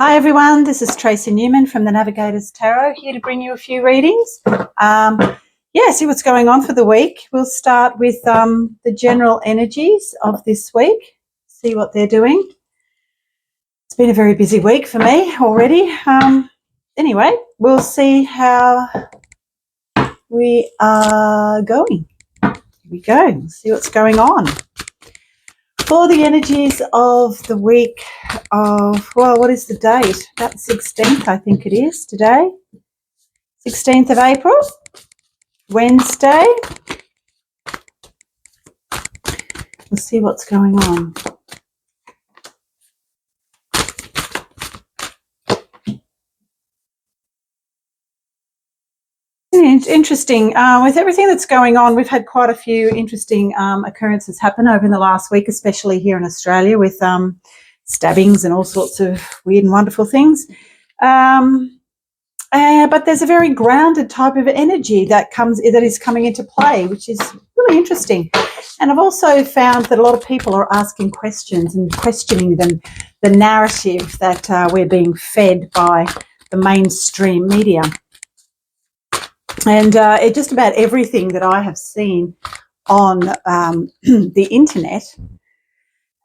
Hi everyone, this is Tracy Newman from the Navigator's Tarot, here to bring you a few readings. See what's going on for the week. We'll start with the general energies of this week, see what they're doing. It's been a very busy week for me already. Anyway, we'll see how we are going. Here we go, see what's going on. For the energies of the week of, what is the date? About the 16th, I think it is today. 16th of April, Wednesday. We'll see what's going on. Interesting. With everything that's going on, we've had quite a few interesting occurrences happen over in the last week, especially here in Australia with stabbings and all sorts of weird and wonderful things. But there's a very grounded type of energy that is coming into play, which is really interesting. And I've also found that a lot of people are asking questions and questioning the narrative that we're being fed by the mainstream media. And just about everything that I have seen on the internet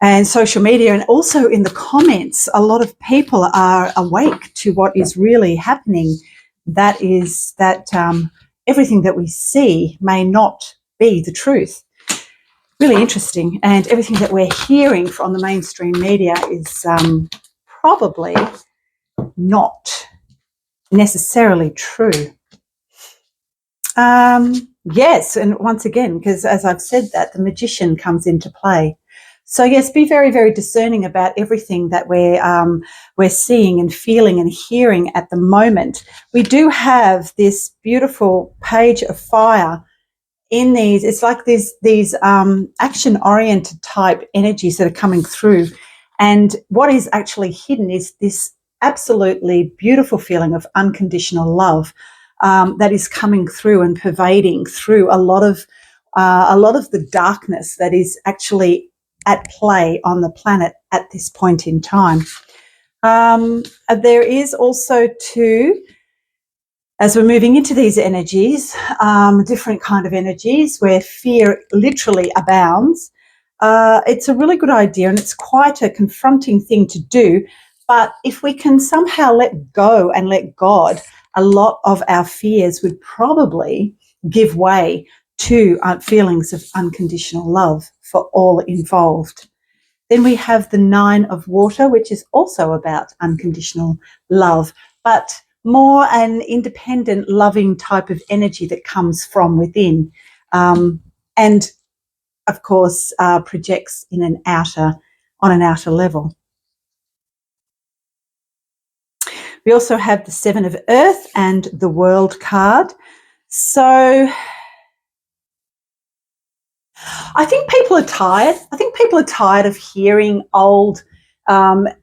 and social media, and also in the comments, a lot of people are awake to what is really happening. That is that everything that we see may not be the truth. Really interesting. And everything that we're hearing from the mainstream media is probably not necessarily true. Yes, and once again, because as I've said that, the magician comes into play. So yes, be very, very discerning about everything that we're seeing and feeling and hearing at the moment. We do have this beautiful page of fire in these. It's like these action-oriented type energies that are coming through. And what is actually hidden is this absolutely beautiful feeling of unconditional love. That is coming through and pervading through a lot of the darkness that is actually at play on the planet at this point in time. There is also too, as we're moving into these energies, different kind of energies where fear literally abounds. It's a really good idea, and it's quite a confronting thing to do. But if we can somehow let go and let God, a lot of our fears would probably give way to feelings of unconditional love for all involved. Then we have the 9 of water, which is also about unconditional love, but more an independent, loving type of energy that comes from within, and of course projects on an outer level. We also have the 7 of Earth and the World card. So I think people are tired. I think people are tired of hearing old, are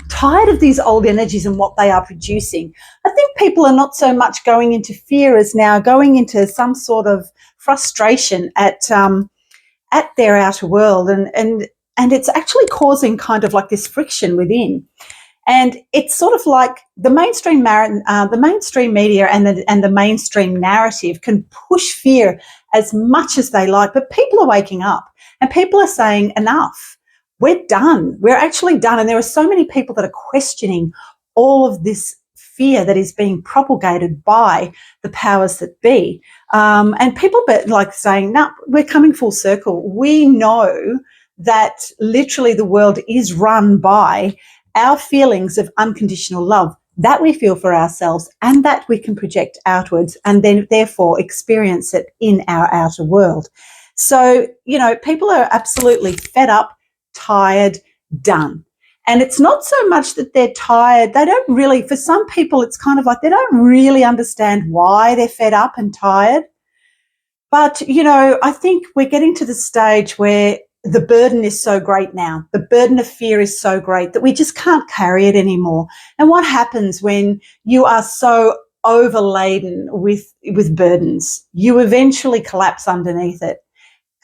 tired of these old energies and what they are producing. I think people are not so much going into fear as now going into some sort of frustration at their outer world, and it's actually causing kind of like this friction within. And it's sort of like the mainstream media and the mainstream narrative can push fear as much as they like, but people are waking up and people are saying, enough, we're done. We're actually done. And there are so many people that are questioning all of this fear that is being propagated by the powers that be. And people like saying, no, we're coming full circle. We know that literally the world is run by our feelings of unconditional love that we feel for ourselves and that we can project outwards and then therefore experience it in our outer world. So, people are absolutely fed up, tired, done. And it's not so much that they're tired. They don't really, for some people, it's kind of like they don't really understand why they're fed up and tired. But, I think we're getting to the stage where the burden is so great now. The burden of fear is so great that we just can't carry it anymore. And what happens when you are so overladen with burdens? You eventually collapse underneath it.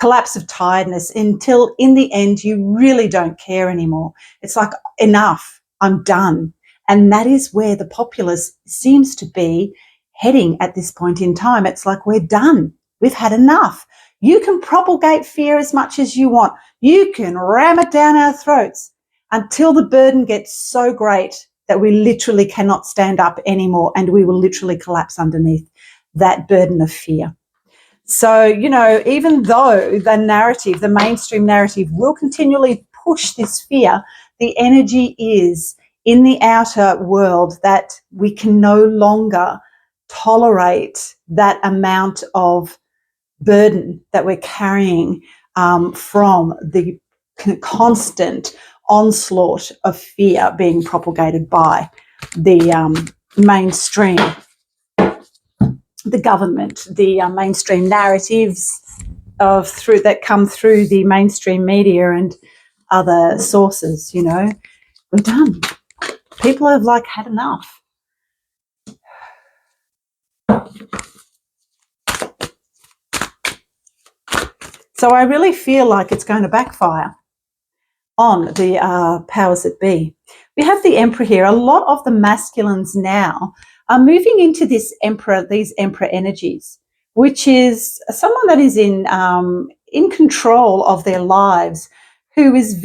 Collapse of tiredness until in the end you really don't care anymore. It's like enough. I'm done. And that is where the populace seems to be heading at this point in time. It's like, we're done. We've had enough. You can propagate fear as much as you want. You can ram it down our throats until the burden gets so great that we literally cannot stand up anymore, and we will literally collapse underneath that burden of fear. So, you know, even though the narrative, the mainstream narrative, will continually push this fear, the energy is in the outer world that we can no longer tolerate that amount of burden that we're carrying from the constant onslaught of fear being propagated by the mainstream, the government, the mainstream narratives that come through the mainstream media and other sources. You know, we're done. People have had enough. So I really feel like it's going to backfire on the powers that be. We have the Emperor here. A lot of the masculines now are moving into these Emperor energies, which is someone that is in control of their lives, who is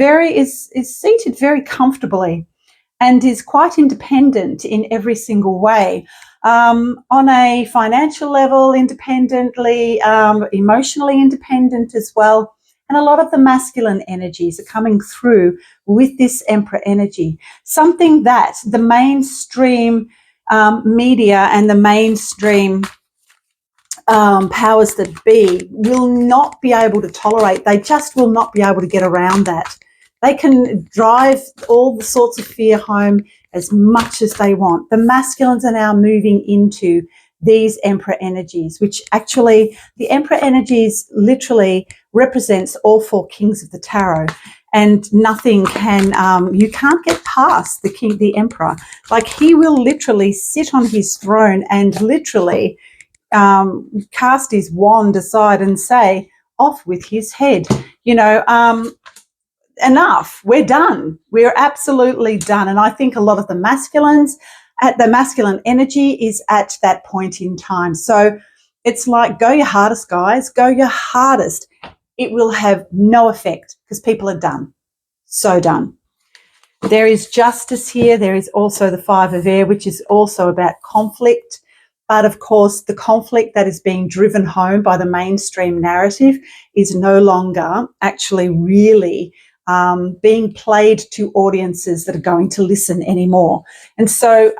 seated very comfortably and is quite independent in every single way. On a financial level, independently, emotionally independent as well. And a lot of the masculine energies are coming through with this Emperor energy, something that the mainstream media and the mainstream powers that be will not be able to tolerate. They just will not be able to get around that. They can drive all the sorts of fear home as much as they want. The masculines are now moving into these Emperor energies, which actually, the Emperor energies literally represents all four kings of the tarot, and nothing can, you can't get past the Emperor. Like, he will literally sit on his throne and literally cast his wand aside and say, off with his head, you know, enough, we're done. We're absolutely done. And I think a lot of the masculines, the masculine energy is at that point in time. So it's like, go your hardest, guys, go your hardest. It will have no effect because people are done. So done. There is justice here. There is also the Five of Air, which is also about conflict. But of course, the conflict that is being driven home by the mainstream narrative is no longer actually really being played to audiences that are going to listen anymore. And so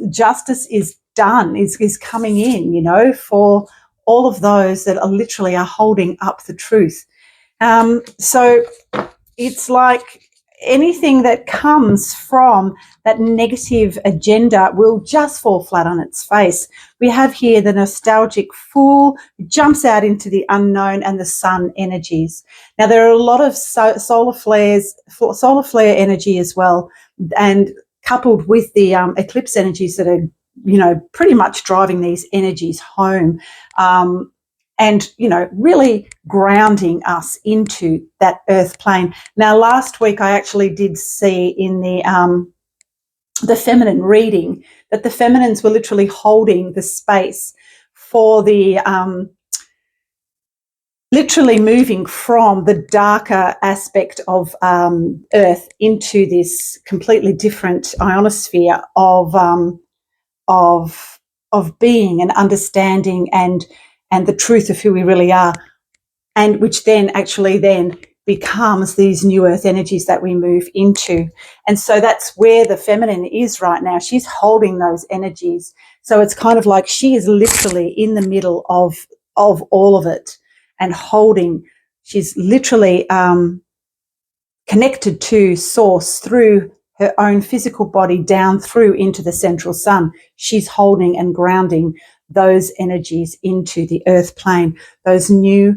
justice is done, is coming in, you know, for all of those that are literally holding up the truth. So it's like anything that comes from that negative agenda will just fall flat on its face. We have here the nostalgic fool who jumps out into the unknown, and the sun energies. Now, there are a lot of solar flare energy as well, and coupled with the eclipse energies that are, you know, pretty much driving these energies home. And, you know, really grounding us into that earth plane. Now, last week I actually did see in the feminine reading that the feminines were literally holding the space for the literally moving from the darker aspect of earth into this completely different ionosphere of being and understanding and the truth of who we really are, and which then actually then becomes these new earth energies that we move into. And so that's where the feminine is right now. She's holding those energies. So it's kind of like she is literally in the middle of all of it and holding. She's literally connected to source through her own physical body down through into the central sun. She's holding and grounding those energies into the earth plane, those newer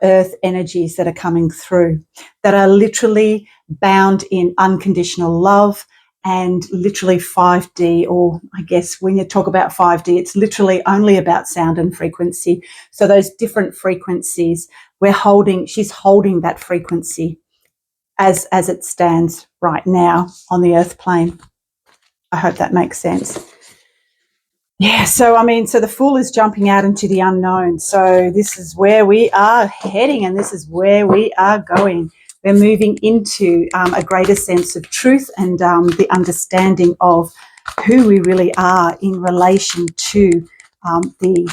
earth energies that are coming through, that are literally bound in unconditional love and literally 5D, or I guess when you talk about 5D, it's literally only about sound and frequency. So those different frequencies, she's holding that frequency as it stands right now on the earth plane. I hope that makes sense. Yeah, so the Fool is jumping out into the unknown. So this is where we are heading, and this is where we are going. We're moving into a greater sense of truth and the understanding of who we really are in relation to the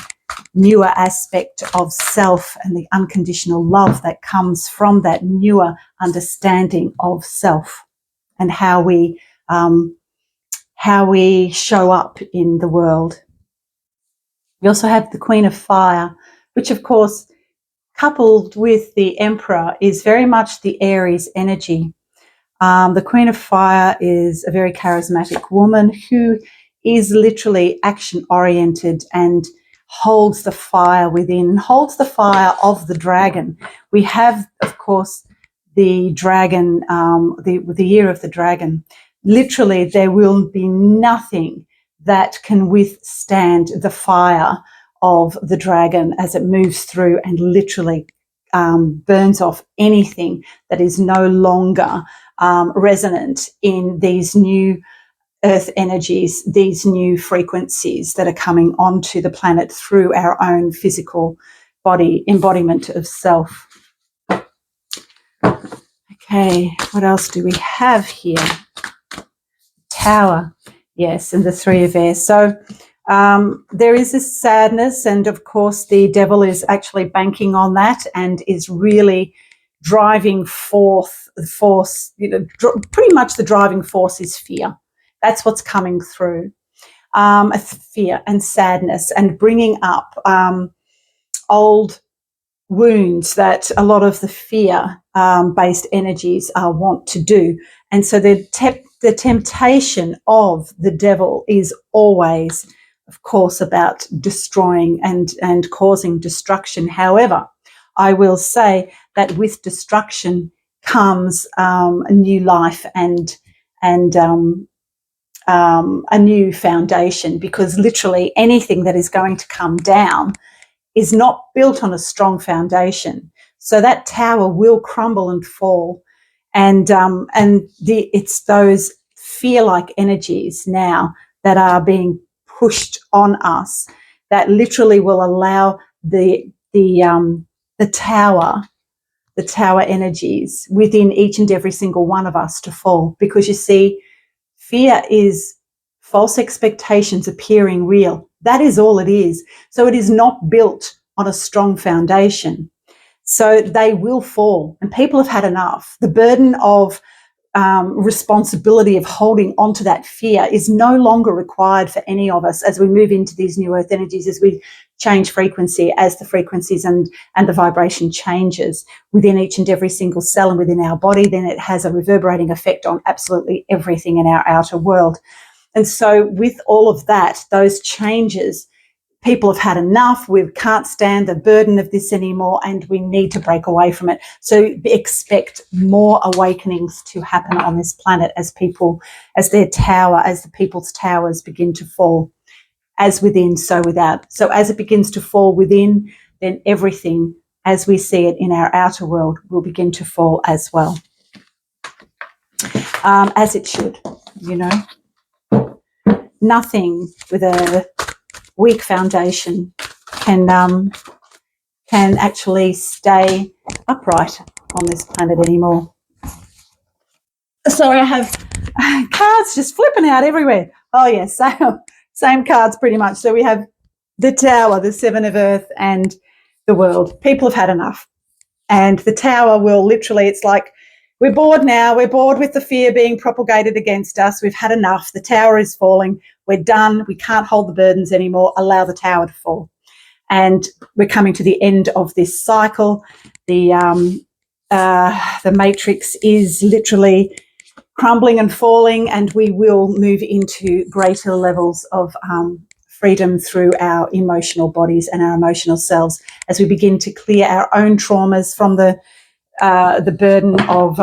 newer aspect of self and the unconditional love that comes from that newer understanding of self and how we show up in the world. We also have the Queen of Fire, which, of course, coupled with the Emperor, is very much the Aries energy. The Queen of Fire is a very charismatic woman who is literally action-oriented and holds the fire within, holds the fire of the dragon. We have, of course, the dragon, the year of the dragon. Literally, there will be nothing that can withstand the fire of the dragon as it moves through and literally burns off anything that is no longer resonant in these new earth energies, these new frequencies that are coming onto the planet through our own physical body embodiment of self. Okay, what else do we have here? Tower, yes, and the Three of Air. So there is this sadness, and of course the devil is actually banking on that and is really driving forth the force. Pretty much the driving force is fear. That's what's coming through, fear and sadness, and bringing up old wounds that a lot of the fear-based energies want to do. And so the temptation of the devil is always, of course, about destroying and causing destruction. However, I will say that with destruction comes a new life and a new foundation, because literally anything that is going to come down is not built on a strong foundation. So that tower will crumble and fall. And it's those fear-like energies now that are being pushed on us that literally will allow the tower energies within each and every single one of us to fall. Because you see, fear is false expectations appearing real. That is all it is. So it is not built on a strong foundation. So they will fall, and people have had enough. The burden of responsibility of holding onto that fear is no longer required for any of us as we move into these new earth energies, as we change frequency, as the frequencies and the vibration changes within each and every single cell and within our body. Then it has a reverberating effect on absolutely everything in our outer world. And so with all of that, those changes, people have had enough. We can't stand the burden of this anymore, and we need to break away from it. So expect more awakenings to happen on this planet as the people's towers begin to fall, as within, so without. So as it begins to fall within, then everything as we see it in our outer world will begin to fall as well, as it should, Nothing with a weak foundation can actually stay upright on this planet anymore. Sorry, I have cards just flipping out everywhere. Oh yes, same cards pretty much. So we have the Tower, the Seven of Earth, and the World. People have had enough, and the Tower will literally, it's like, we're bored now. We're bored with the fear being propagated against us. We've had enough. The tower is falling. We're done. We can't hold the burdens anymore. Allow the tower to fall. And we're coming to the end of this cycle. The matrix is literally crumbling and falling, and we will move into greater levels of freedom through our emotional bodies and our emotional selves as we begin to clear our own traumas from the burden of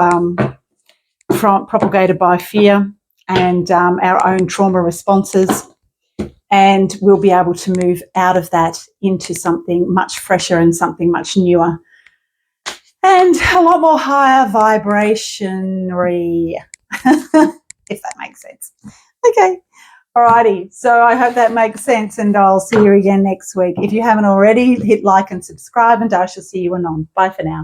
propagated by fear and our own trauma responses, and we'll be able to move out of that into something much fresher and something much newer. and a lot more higher vibrationary, if that makes sense. Okay. Alrighty. So I hope that makes sense, and I'll see you again next week. If you haven't already, hit like and subscribe, and I shall see you anon. Bye for now.